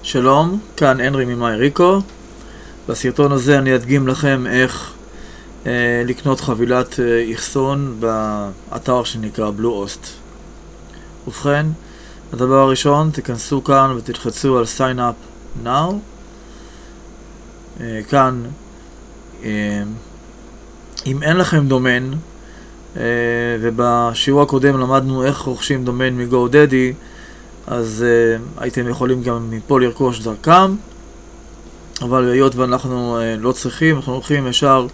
שלום, כאן הנרי ממאיריקו. בסרטון הזה אני אדגים לכם איך לקנות חבילת אחסון באתר שנקרא בלואוסט. ובכן, הדבר הראשון, תיכנסו כאן ותלחצו על sign up now. כאן, אם אין לכם דומיין, ובשיעור הקודם למדנו איך רוכשים דומיין מ-GoDaddy, אז הייתם יכולים גם מפה לרכוש דרכם, אבל היות ואנחנו לא צריכים, אנחנו הולכים ישר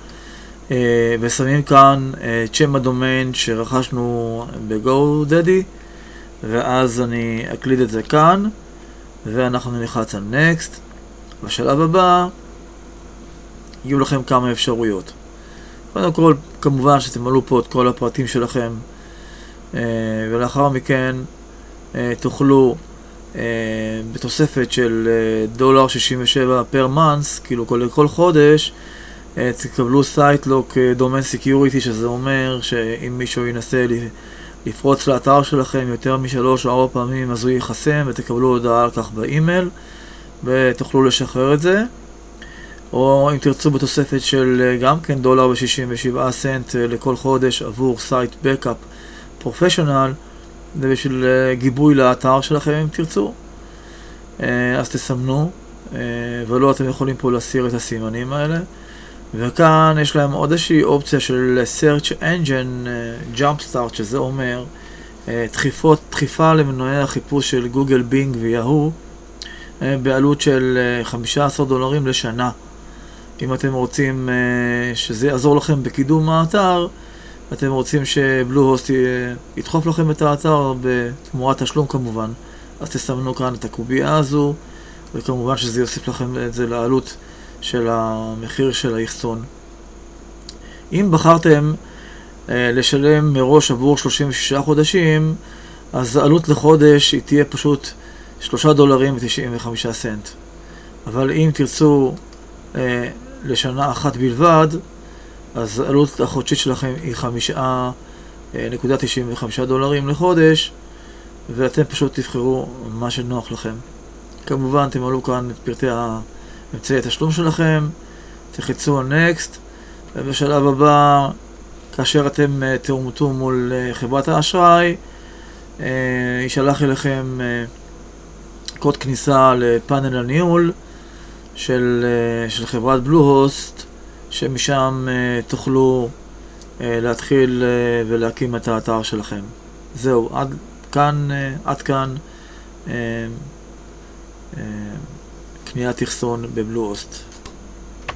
ושמים כאן את שם הדומיין שרכשנו ב-GoDaddy, ואז אני אקליד את זה כאן, ואנחנו נלחץ על Next. בשלב הבא יהיו לכם כמה אפשרויות. קודם כל, כמובן שתמלאו פה את כל הפרטים שלכם, ולאחר מכן תוכלו בתוספת של $67 פר month, כאילו לכל חודש, תקבלו סייטלוק דומיין סקיוריטי, שזה אומר שאם מישהו ינסה לפרוץ לאתר שלכם יותר מ3 או 4 פעמים, אז הוא ייחסם ותקבלו הודעה על כך באימייל ותוכלו לשחרר את זה. או אם תרצו בתוספת של גם כן $1.67 לכל חודש עבור סייט בקאפ פרופשיונל, זה בשביל גיבוי לאתר שלכם אם תרצו, אז תסמנו, ולא אתם יכולים פה להסיר את הסימנים האלה. וכאן יש להם עוד איזושהי אופציה של Search Engine Jumpstart, שזה אומר דחיפה למנועי החיפוש של גוגל, בינג ויהו, בעלות של $15 לשנה. אם אתם רוצים שזה יעזור לכם בקידום האתר, אתם רוצים שבלואוסט ידחוף לכם את האתר בתמורת תשלום כמובן, אז תסמנו כאן את הקובייה הזו, וכמובן שזה יוסיף לכם את זה לעלות של המחיר של האחסון. אם בחרתם לשלם מראש עבור 36 חודשים, אז העלות לחודש היא תהיה פשוט $3.95. אבל אם תרצו לשנה אחת בלבד, אז העלות החודשית שלכם היא $5.95 לחודש, ואתם פשוט תבחרו מה שנוח לכם. כמובן תמלאו כאן את פרטי אמצעי התשלום שלכם, תחצו על Next, ובשלב הבא, כאשר אתם תאומתו מול חברת האשראי, יישלח אליכם קוד כניסה לפאנל הניהול של חברת בלואוסט, שמשם תוכלו להתחיל ולהקים את האתר שלכם. זהו, עד כאן קניית אחסון בבלואוסט.